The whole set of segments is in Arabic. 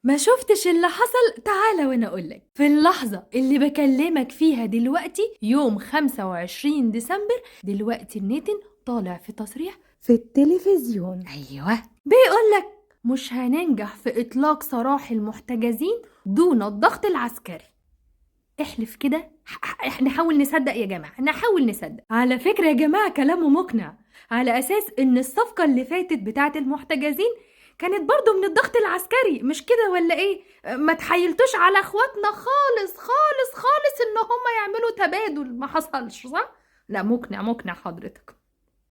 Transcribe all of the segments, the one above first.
ما شفتش اللي حصل؟ تعالى وانا اقولك. في اللحظة اللي بكلمك فيها دلوقتي يوم 25 ديسمبر، دلوقتي النتن طالع في تصريح في التلفزيون. ايوه، بيقولك مش هننجح في اطلاق سراح المحتجزين دون الضغط العسكري. احلف كده، نحاول نصدق يا جماعة، نحاول نصدق. على فكرة يا جماعة كلامه مقنع، على أساس إن الصفقة اللي فاتت بتاعة المحتجزين كانت برضو من الضغط العسكري، مش كده ولا إيه؟ ما تحيلتوش على إخواتنا خالص خالص خالص إن هما يعملوا تبادل، ما حصلش صح؟ لا، مقنع مقنع حضرتك.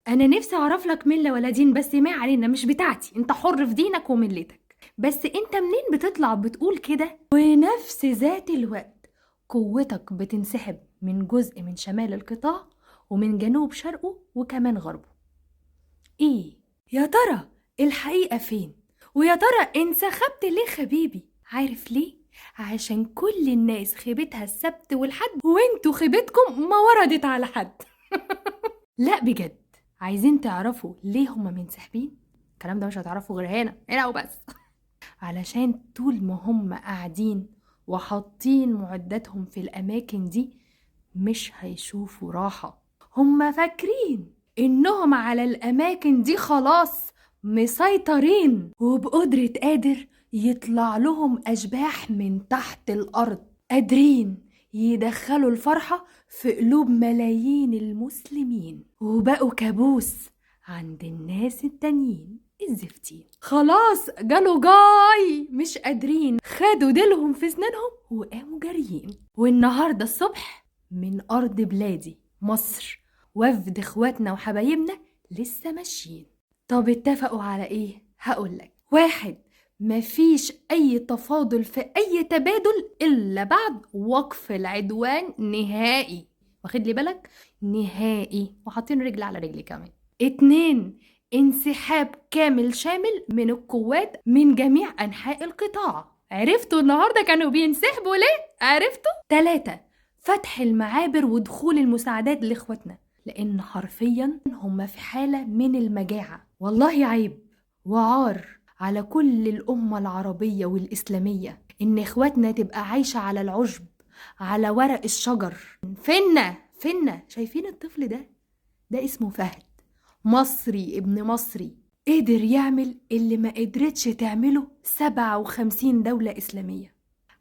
أنا نفسي أعرف لك ملة ولا دين، بس ما علينا، مش بتاعتي، أنت حر في دينك وملتك. بس أنت منين بتطلع بتقول كده ونفس ذات الوقت قوتك بتنسحب من جزء من شمال القطاع ومن جنوب شرقه وكمان غربه؟ ايه يا ترى الحقيقة فين؟ ويا ترى انسحبت ليه خبيبي؟ عارف ليه؟ عشان كل الناس خيبتها السبت والحد، وانتوا خيبتكم ما وردت على حد. لا بجد، عايزين تعرفوا ليه هما منسحبين؟ الكلام ده مش هتعرفوا غير هنا وبس. علشان طول ما هم قاعدين وحاطين معداتهم في الأماكن دي مش هيشوفوا راحة. هم فاكرين إنهم على الأماكن دي خلاص مسيطرين، وبقدرة قادر يطلع لهم أشباح من تحت الأرض، قادرين يدخلوا الفرحة في قلوب ملايين المسلمين، وبقوا كابوس عند الناس التانيين الزفتين. خلاص جالوا جاي مش قادرين، خدوا ديلهم في سنانهم وقاموا جاريين. والنهاردة الصبح من أرض بلادي مصر وفد اخواتنا وحبايبنا لسه ماشيين. طب اتفقوا على ايه؟ هقولك. واحد، مفيش اي تفاضل في اي تبادل الا بعد وقف العدوان نهائي. واخد لي بالك؟ نهائي، وحاطين رجل على رجل كمان. اتنين، انسحاب كامل شامل من القوات من جميع انحاء القطاع. عرفتوا النهارده كانوا بينسحبوا ليه؟ عرفتوا؟ تلاتة، فتح المعابر ودخول المساعدات لاخواتنا، لان حرفيا هم في حالة من المجاعة. والله عيب وعار على كل الأمة العربية والإسلامية إن إخواتنا تبقى عايشة على العشب، على ورق الشجر. فينا شايفين الطفل ده؟ ده اسمه فهد، مصري ابن مصري، قدر يعمل اللي ما قدرتش تعمله 57 دولة إسلامية.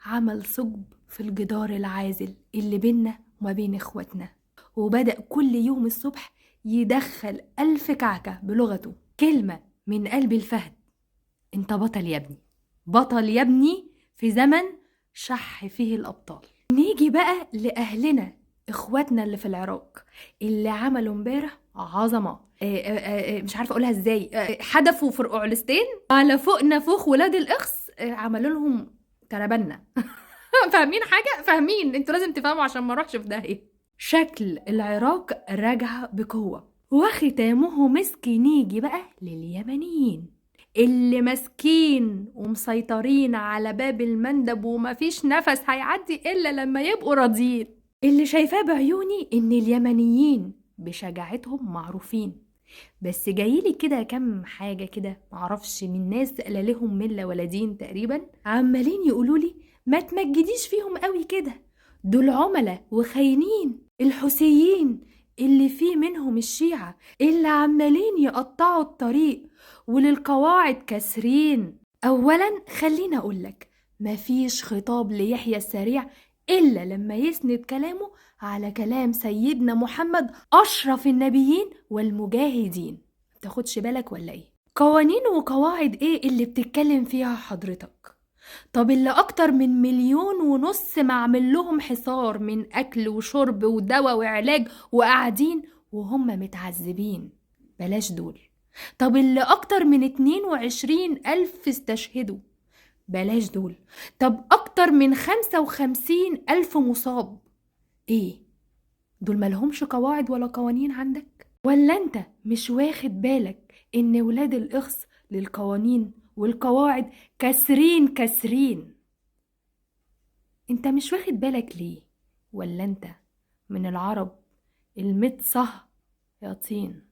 عمل ثقب في الجدار العازل اللي بيننا وما بين إخواتنا، وبدأ كل يوم الصبح يدخل 1000 كعكة بلغته، كلمة من قلب الفهد: انت بطل يا ابني، بطل يا ابني في زمن شح فيه الأبطال. نيجي بقى لأهلنا إخواتنا اللي في العراق، اللي عملوا امبارح عظمة. مش عارفة أقولها إزاي. حدفوا فرقعلستين على فوق نافوخ ولاد الإخس، عملوا لهم تربنا. فاهمين حاجة؟ فاهمين؟ انتوا لازم تفهموا عشان ما اروحش في داهية. شكل العراق راجع بقوة، وختامه مسك. نيجي بقى لليمنيين اللي ماسكين ومسيطرين على باب المندب، ومفيش نفس هيعدي إلا لما يبقوا راضيين. اللي شايفاه بعيوني إن اليمنيين بشجاعتهم معروفين، بس جايلي كده كم حاجة كده معرفش من ناس لا لهم ملة ولا دين تقريبا، عمالين يقولولي ما تمجديش فيهم قوي كده، دول عملاء وخاينين. الحوثيين اللي فيه منهم الشيعة اللي عمالين يقطعوا الطريق وللقواعد كاسرين. اولا خلينا اقولك، مفيش خطاب ليحيى السريع الا لما يسند كلامه على كلام سيدنا محمد اشرف النبيين والمجاهدين. متاخدش بالك ولا ايه؟ قوانين وقواعد ايه اللي بتتكلم فيها حضرتك؟ طب اللي اكتر من 1.5 مليون معمل لهم حصار من اكل وشرب ودواء وعلاج وقاعدين وهم متعذبين، بلاش دول. طب اللي اكتر من 22 ألف استشهدوا، بلاش دول. طب اكتر من 55 ألف مصاب، ايه دول؟ ملهمش قواعد ولا قوانين عندك؟ ولا انت مش واخد بالك ان ولاد الاخص للقوانين والقواعد كاسرين كاسرين؟ انت مش واخد بالك ليه؟ ولا انت من العرب المتصه يا طين؟